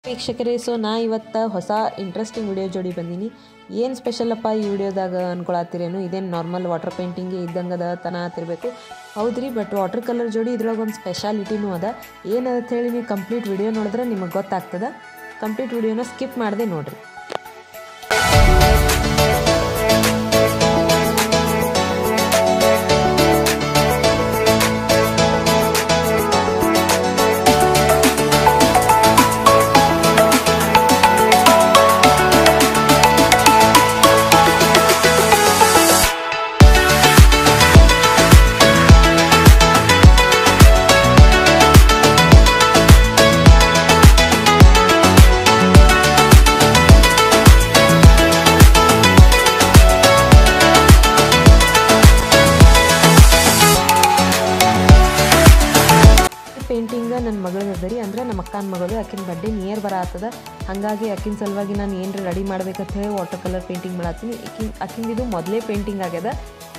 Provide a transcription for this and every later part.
ವೀಕ್ಷಕರೇ, ಸೊ ನಾ ಇವತ್ತು ಹೊಸ ಇಂಟ್ರೆಸ್ಟಿಂಗ್ ವಿಡಿಯೋ ಜೋಡಿ ಬಂದೀನಿ. ಏನು ಸ್ಪೆಷಲ್ ಅಪ್ಪ ಈ ವಿಡಿಯೋದಾಗ ಅನ್ಕೊಳತ್ತೀರೇನು? ಇದೇನು ನಾರ್ಮಲ್ ವಾಟರ್ ಪೇಂಟಿಂಗ್ಗೆ ಇದ್ದಂಗದ ತನ ಆತಿರ್ಬೇಕು. ಹೌದ್ರಿ, ಬಟ್ ವಾಟರ್ ಕಲರ್ ಜೋಡಿ ಇದ್ರೊಳಗೆ ಒಂದು ಸ್ಪೆಷಾಲಿಟಿನೂ ಅದ. ಏನಂತ ಹೇಳಿ ನೀವು ಕಂಪ್ಲೀಟ್ ವಿಡಿಯೋ ನೋಡಿದ್ರೆ ನಿಮಗೆ ಗೊತ್ತಾಗ್ತದೆ. ಕಂಪ್ಲೀಟ್ ವಿಡಿಯೋನ ಸ್ಕಿಪ್ ಮಾಡದೆ ನೋಡಿರಿ. ಪೇಂಟಿಂಗ್ ನನ್ನ ಮಗಳದರಿ, ಅಂದರೆ ನಮ್ಮ ಅಕ್ಕನ ಮಗಳು. ಆಕಿನ ಬರ್ಡೇ ನಿಯರ್ ಬರತ್ತದ. ಹಾಗಾಗಿ ಆಕಿನ ಸಲುವಾಗಿ ನಾನು ಏನರ ರೆಡಿ ಮಾಡ್ಬೇಕಂತ ಹೇಳಿ ವಾಟರ್ ಕಲರ್ ಪೇಂಟಿಂಗ್ ಮಾಡತ್ತೀನಿ. ಆಕಿಂದು ಮೊದಲೇ ಪೇಂಟಿಂಗ್ ಆಗ್ಯದ.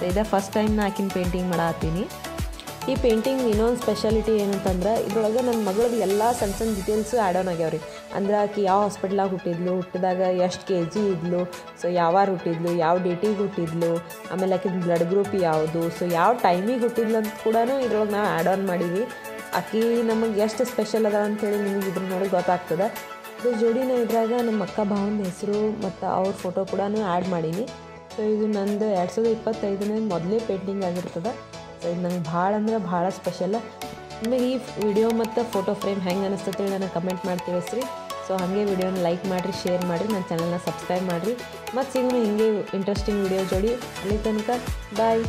ಇದೇ ಫಸ್ಟ್ ಟೈಮ್ ನಾ ಆಕಿನ ಪೇಂಟಿಂಗ್ ಮಾಡತ್ತೀನಿ. ಈ ಪೇಂಟಿಂಗ್ ಇನ್ನೊಂದು ಸ್ಪೆಷಾಲಿಟಿ ಏನಂತಂದ್ರೆ ಇದ್ರೊಳಗೆ ನನ್ನ ಮಗಳದ್ದು ಎಲ್ಲ ಸಣ್ಣ ಸಣ್ಣ ಡೀಟೇಲ್ಸು ಆ್ಯಡ್ ಆನ್ ಆಗ್ಯಾವ್ರಿ. ಅಂದ್ರೆ ಆಕಿ ಯಾವ ಹಾಸ್ಪಿಟ್ಲಾಗ ಹುಟ್ಟಿದ್ಲು, ಹುಟ್ಟಿದಾಗ ಎಷ್ಟು kg ಇದ್ಲು, ಸೊ ಯಾವಾರ ಹುಟ್ಟಿದ್ಲು, ಯಾವ ಡೇಟಿಗೆ ಹುಟ್ಟಿದ್ಲು, ಆಮೇಲೆ ಆಕಿನ ಬ್ಲಡ್ ಗ್ರೂಪ್ ಯಾವುದು, ಸೊ ಯಾವ ಟೈಮಿಗೆ ಹುಟ್ಟಿದ್ಲು ಅಂತ ಕೂಡ ಇದ್ರೊಳಗೆ ನಾವು ಆ್ಯಡ್ ಆನ್ ಮಾಡೀವಿ. ಆಕಿ ನಮಗೆ ಎಷ್ಟು ಸ್ಪೆಷಲ್ ಅದ ಅಂಥೇಳಿ ನಿಮಗೆ ಇದ್ರ ನೋಡಿ ಗೊತ್ತಾಗ್ತದೆ. ಇದು ಜೋಡಿನ ಇದ್ರಾಗ ನಮ್ಮ ಅಕ್ಕ ಭಾವನ ಹೆಸರು ಮತ್ತು ಅವ್ರ ಫೋಟೋ ಕೂಡ ಆ್ಯಡ್ ಮಾಡೀನಿ. ಸೊ ಇದು ನಂದು 2025 ಮೊದಲೇ ಪೇಂಟಿಂಗ್ ಆಗಿರ್ತದೆ. ಸೊ ಇದು ನಂಗೆ ಭಾಳ ಅಂದ್ರೆ ಭಾಳ ಸ್ಪೆಷಲ್. ನಿಮಗೆ ಈ ವಿಡಿಯೋ ಮತ್ತು ಫೋಟೋ ಫ್ರೇಮ್ ಹೆಂಗೆ ಅನಿಸ್ತೇಳಿ ನನಗೆ ಕಮೆಂಟ್ ಮಾಡಿ ತಿಳಿಸ್ರಿ. ಸೊ ಹಾಗೆ ವಿಡಿಯೋನ ಲೈಕ್ ಮಾಡಿರಿ, ಶೇರ್ ಮಾಡಿರಿ, ನನ್ನ ಚಾನಲ್ನ ಸಬ್ಸ್ಕ್ರೈಬ್ ಮಾಡಿರಿ. ಮತ್ತು ಸಿಗೋಣ ಹಿಂಗೆ ಇಂಟ್ರೆಸ್ಟಿಂಗ್ ವಿಡಿಯೋ ಜೋಡಿ. ಅಲ್ಲಿ ತನಕ ಬಾಯ್.